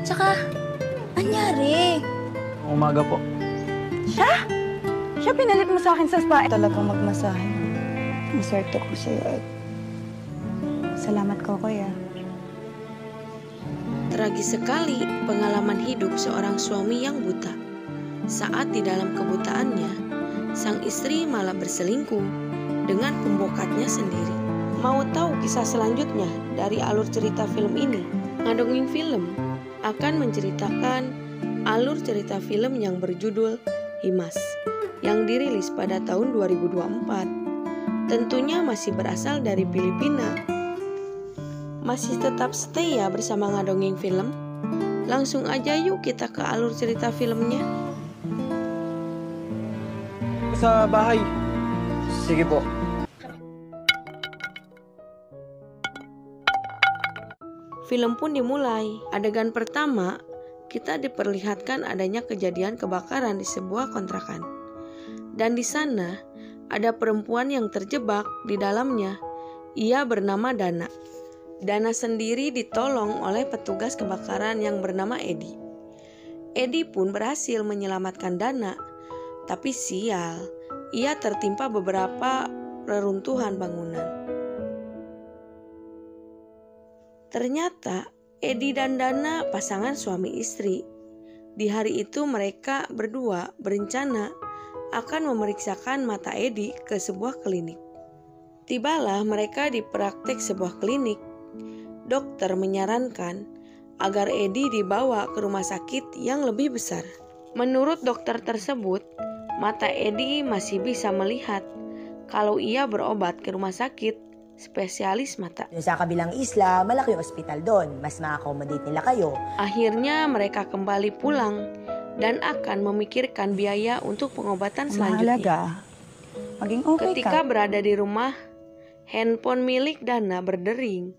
Tsaka, anyari? Umaga po. Siya? Siya pinalit mo sa akin sa spa. Talagang magmasahe. Maswerte ko sa'yo, Ed. Salamat ko, Kuya. Tragis sekali pengalaman hidup seorang suami yang buta. Saat di dalam kebutaannya, sang istri malah berselingkuh dengan pembokatnya sendiri. Mau tahu kisah selanjutnya dari alur cerita film ini? Ngadongin Film akan menceritakan alur cerita film yang berjudul Himas yang dirilis pada tahun 2024. Tentunya masih berasal dari Filipina. Masih tetap stay ya bersama Ngadongin Film? Langsung aja yuk kita ke alur cerita filmnya. Sa bahay. Sige po. Film pun dimulai. Adegan pertama, kita diperlihatkan adanya kejadian kebakaran di sebuah kontrakan. Dan di sana, ada perempuan yang terjebak di dalamnya. Ia bernama Dana. Dana sendiri ditolong oleh petugas kebakaran yang bernama Edi. Edi pun berhasil menyelamatkan Dana. Tapi sial, ia tertimpa beberapa reruntuhan bangunan. Ternyata Edi dan Dana pasangan suami istri. Di hari itu mereka berdua berencana akan memeriksakan mata Edi ke sebuah klinik. Tibalah mereka di praktek sebuah klinik. Dokter menyarankan agar Edi dibawa ke rumah sakit yang lebih besar. Menurut dokter tersebut, mata Edi masih bisa melihat kalau ia berobat ke rumah sakit spesialis mata. Sa kabilang isla, malaki yung ospital doon. Mas ma-accommodate nila kayo. Akhirnya mereka kembali pulang dan akan memikirkan biaya untuk pengobatan selanjutnya. Mahalaga. Maging okay Ketika ka. berada di rumah, handphone milik Dana berdering.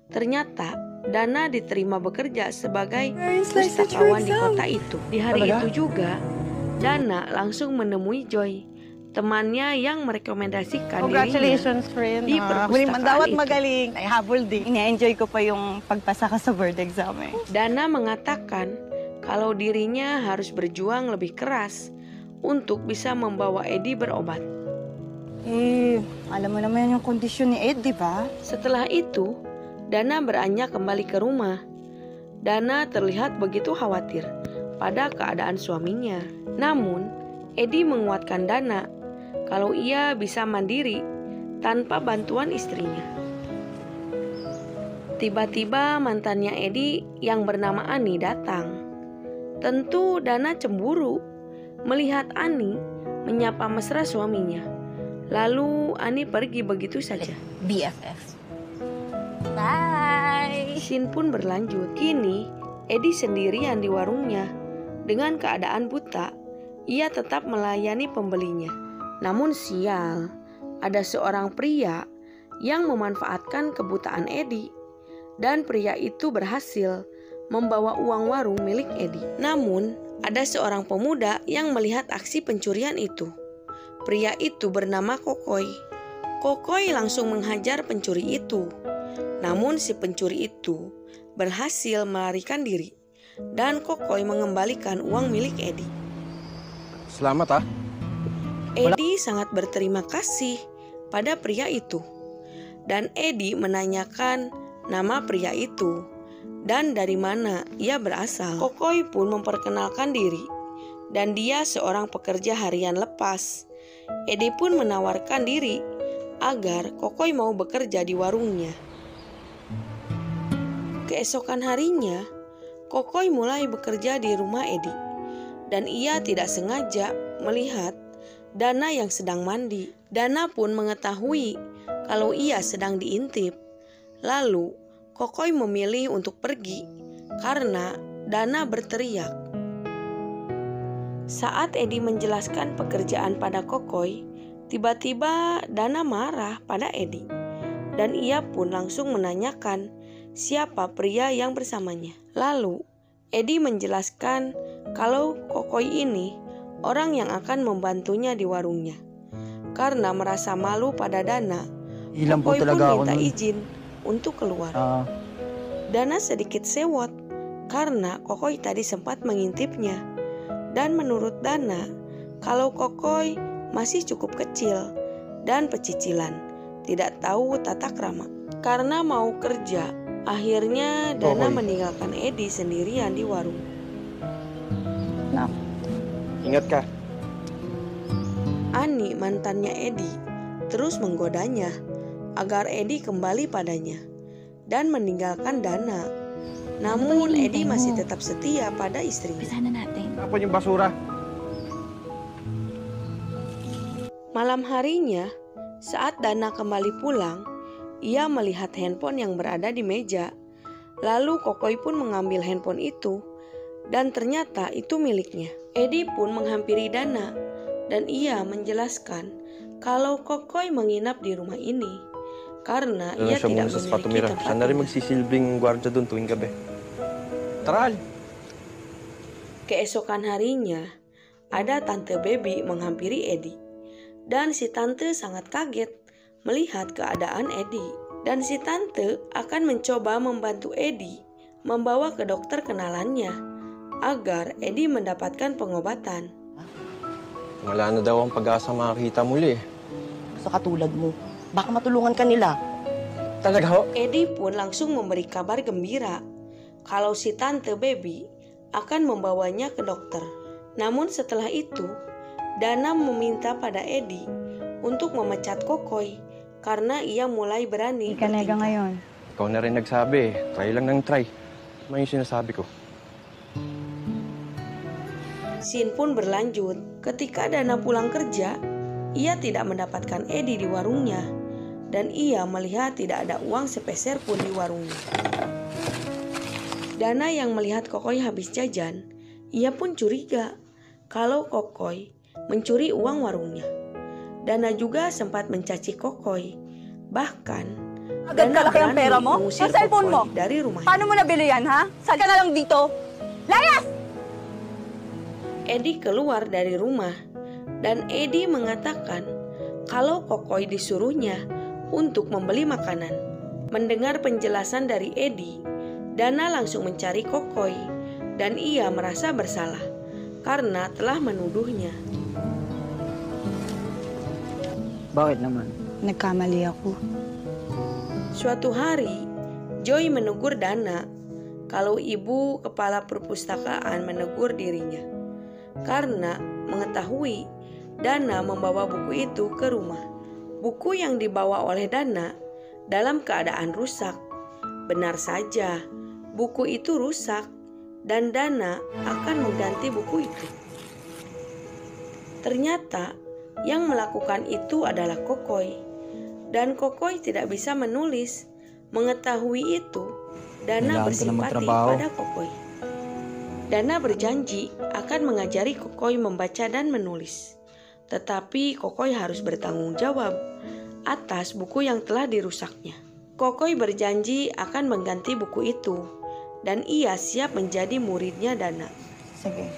Ternyata Dana diterima bekerja sebagai pustakawan di kota itu. Di hari itu juga, Dana langsung menemui Joy, temannya yang merekomendasikan Congratulations, dirinya friend. di Muling perpustakaan mandawat itu. magaling. Ay, habol din. Ina-enjoy ko pa yung pagpasa ka sa board exam eh. Dana mengatakan kalau dirinya harus berjuang lebih keras untuk bisa membawa Edi berobat. Alam mo naman yung kondisyon ni Ed, di ba? Setelah itu, Dana beranjak kembali ke rumah. Dana terlihat begitu khawatir pada keadaan suaminya. Namun, Edi menguatkan Dana kalau ia bisa mandiri tanpa bantuan istrinya. Tiba-tiba mantannya Edi yang bernama Ani datang. Tentu Dana cemburu melihat Ani menyapa mesra suaminya. Lalu Ani pergi begitu saja. BFF. Bye! Scene pun berlanjut. Kini, Edi sendirian di warungnya. Dengan keadaan buta, ia tetap melayani pembelinya. Namun sial, ada seorang pria yang memanfaatkan kebutaan Edi. Dan pria itu berhasil membawa uang warung milik Edi. Namun, ada seorang pemuda yang melihat aksi pencurian itu. Pria itu bernama Kokoy. Kokoy langsung menghajar pencuri itu. Namun si pencuri itu berhasil melarikan diri dan Kokoy mengembalikan uang milik Edi. Selamat ah. Edi sangat berterima kasih pada pria itu. Dan Edi menanyakan nama pria itu dan dari mana ia berasal. Kokoy pun memperkenalkan diri dan dia seorang pekerja harian lepas. Edi pun menawarkan diri agar Kokoy mau bekerja di warungnya. Keesokan harinya, Kokoy mulai bekerja di rumah Edi. Dan ia tidak sengaja melihat Dana yang sedang mandi. Dana pun mengetahui kalau ia sedang diintip. Lalu, Kokoy memilih untuk pergi karena Dana berteriak. Saat Edi menjelaskan pekerjaan pada Kokoy, tiba-tiba Dana marah pada Edi. Dan ia pun langsung menanyakan siapa pria yang bersamanya. Lalu, Edi menjelaskan kalau Kokoy ini orang yang akan membantunya di warungnya. Karena merasa malu pada Dana, Ilan po Kokoy pun talaga ako minta nun. izin untuk keluar. Dana sedikit sewot karena Kokoy tadi sempat mengintipnya. Dan menurut Dana, kalau Kokoy masih cukup kecil dan pecicilan, tidak tahu tata krama. Karena mau kerja, akhirnya Dana Kokoy. meninggalkan Edi sendirian di warung. Nak, Ingat ka? Ani, mantannya Edi, terus menggodanya agar Edi kembali padanya dan meninggalkan Dana. Namun Edi masih tetap setia pada istrinya. Sana natin. Tapon yung basura. Malam harinya, saat Dana kembali pulang, ia melihat handphone yang berada di meja. Lalu Kokoy pun mengambil handphone itu dan ternyata itu miliknya. Edi pun menghampiri Dana dan ia menjelaskan kalau Kokoy menginap di rumah ini karena ia Siya tidak muna sa sepatu memiliki Mira. tempat Siya na rin tinggal. magsisilbing gwardiya doon tuwing gabi. Tara, Al. Keesokan harinya, ada Tante Baby menghampiri Edi. Dan si Tante sangat kaget melihat keadaan Edi. Dan si Tante akan mencoba membantu Edi membawa ke dokter kenalannya agar Edi mendapatkan pengobatan. Wala na daw ang pag-asa makakita muli. Sa katulad mo, baka matulungan ka nila. Talaga ho? Edi pun langsung memberi kabar gembira kalau si Tante Baby akan membawanya ke dokter. Namun setelah itu, Dana meminta pada Edi untuk memecat Kokoy karena ia mulai berani Ika nega bertingkah. ngayon. Ikaw na rin nagsabi. Try lang ng try. Ano yung sinasabi ko? Scene pun berlanjut. Ketika Dana pulang kerja, ia tidak mendapatkan Edi di warungnya dan ia melihat tidak ada uang sepeser pun di warungnya. Dana yang melihat Kokoy habis jajan, ia pun curiga kalau Kokoy mencuri uang warungnya. Dana juga sempat mencaci Kokoy. Bahkan Agad Dana kalaki ang berani pera mo? mengusir Ang cellphone Kokoy mo? dari rumahnya. Paano mo nabili yan, ha? Saan ka na lang dito? Layas! Edi keluar dari rumah dan Edi mengatakan kalau Kokoy disuruhnya untuk membeli makanan. Mendengar penjelasan dari Edi, Dana langsung mencari Kokoy dan ia merasa bersalah karena telah menuduhnya. Bakit naman? Nagkamali ako. Suatu hari, Joy menegur Dana kalau ibu kepala perpustakaan menegur dirinya karena mengetahui Dana membawa buku itu ke rumah. Buku yang dibawa oleh Dana dalam keadaan rusak. Benar saja, buku itu rusak dan Dana akan mengganti buku itu. Ternyata yang melakukan itu adalah Kokoy. Dan Kokoy tidak bisa menulis. Mengetahui itu, Dana Kailangan ko na bersimpati magtrabaho. pada Kokoy. Dana berjanji akan mengajari Kokoy membaca dan menulis. Tetapi Kokoy harus bertanggung jawab atas buku yang telah dirusaknya. Kokoy berjanji akan mengganti buku itu dan ia siap menjadi muridnya Dana. Sige.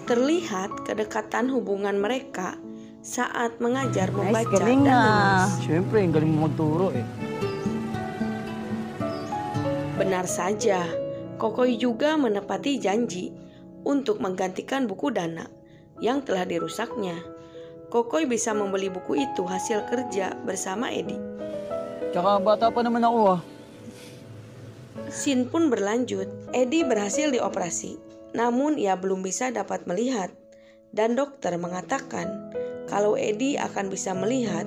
Terlihat kedekatan hubungan mereka saat mengajar membaca galing dan na. menulis. Siyempre, ang galing mo magturo eh. Benar saja, Kokoy juga menepati janji untuk menggantikan buku Dana yang telah dirusaknya. Kokoy bisa membeli buku itu hasil kerja bersama Edi. Tsaka bata pa naman ako ah. Scene pun berlanjut. Edi berhasil dioperasi, namun ia belum bisa dapat melihat. Dan dokter mengatakan kalau Edi akan bisa melihat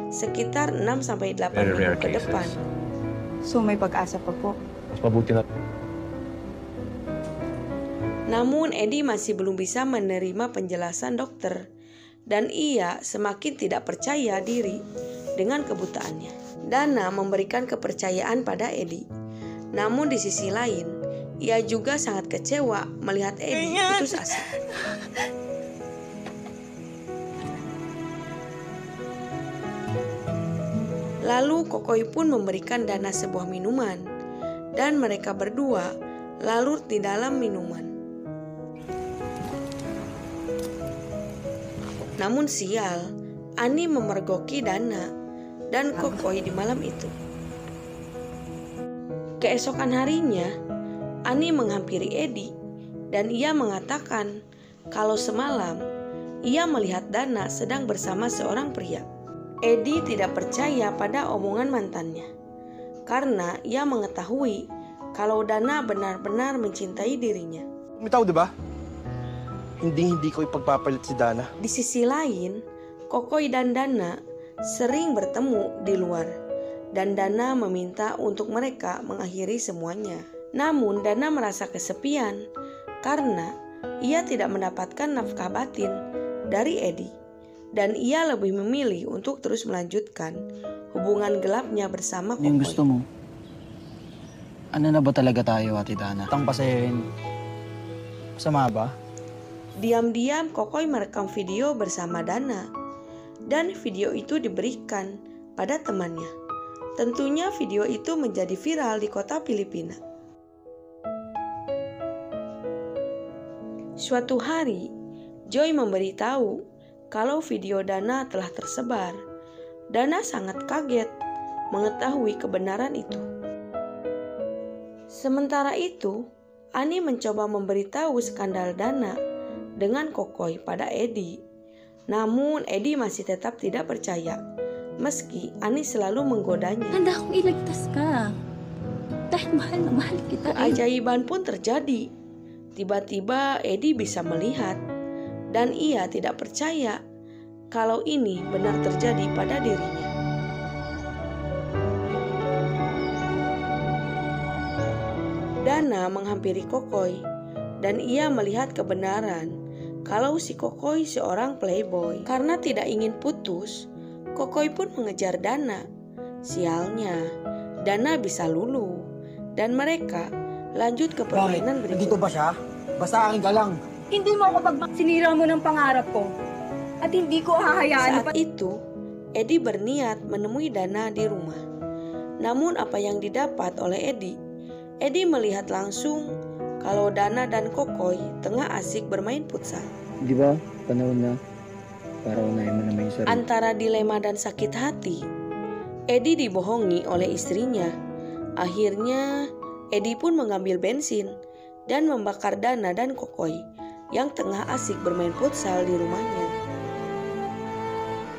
sekitar 6-8 minggu ke depan. So may pag-asa pa po. Mas mabuti na. Namun Edi masih belum bisa menerima penjelasan dokter dan ia semakin tidak percaya diri dengan kebutaannya. Dana memberikan kepercayaan pada Edi. Namun di sisi lain, ia juga sangat kecewa melihat Edi putus asa. Lalu Kokoy pun memberikan Dana sebuah minuman dan mereka berdua larut di dalam minuman. Namun sial, Ani memergoki Dana dan Kokoy di malam itu. Keesokan harinya, Ani menghampiri Edi dan ia mengatakan kalau semalam ia melihat Dana sedang bersama seorang pria. Edi tidak percaya pada omongan mantannya karena ia mengetahui kalau Dana benar-benar mencintai dirinya. Umitaw, di ba? Hindi ko ipagpapalit si Dana. Di sisi lain, Kokoy dan Dana sering bertemu di luar dan Dana meminta untuk mereka mengakhiri semuanya. Namun Dana merasa kesepian karena ia tidak mendapatkan nafkah batin dari Edi dan ia lebih memilih untuk terus melanjutkan hubungan gelapnya bersama Kokoy. Yung gusto mo, ano na ba talaga tayo, Ate Dana? Tang pasahin. Masama ba? Diam-diam Kokoy merekam video bersama Dana dan video itu diberikan pada temannya. Tentunya video itu menjadi viral di kota Filipina. Suatu hari, Joy memberitahu kalau video Dana telah tersebar. Dana sangat kaget mengetahui kebenaran itu. Sementara itu, Ani mencoba memberitahu skandal Dana dengan Kokoy pada Edi. Namun Edi masih tetap tidak percaya, meski Ani selalu menggodanya. Handa akong iligtas ka. Dahil mahal na mahal kita. Keajaiban pun terjadi. Tiba-tiba Edi bisa melihat dan ia tidak percaya kalau ini benar terjadi pada dirinya. Dana menghampiri Kokoy dan ia melihat kebenaran kalau si Kokoy seorang playboy. Karena tidak ingin putus, Kokoy pun mengejar Dana. Sialnya, Dana bisa luluh dan mereka lanjut ke permainan Nandito berikutnya. ba siya? Basta akin ka lang. Hindi mo ako sinira mo ng pangarap ko. At hindi ko hahayaan. Saat itu, Edi berniat menemui Dana di rumah. Namun apa yang didapat oleh Edi? Edi melihat langsung kalau Dana dan Kokoy tengah asik bermain futsal. Di ba? Panahon na para unahin mo naman yung sarili. Antara dilema dan sakit hati, Edi dibohongi oleh istrinya. Akhirnya, Edi pun mengambil bensin dan membakar Dana dan Kokoy yang tengah asik bermain futsal di rumahnya.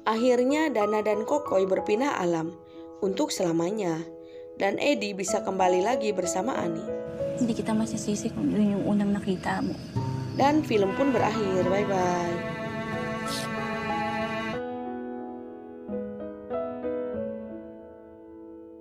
Akhirnya Dana dan Kokoy berpindah alam untuk selamanya dan Edi bisa kembali lagi bersama Ani. Hindi kita masisisi kung yun yung unang nakita mo. Dan film pun berakhir. Bye-bye.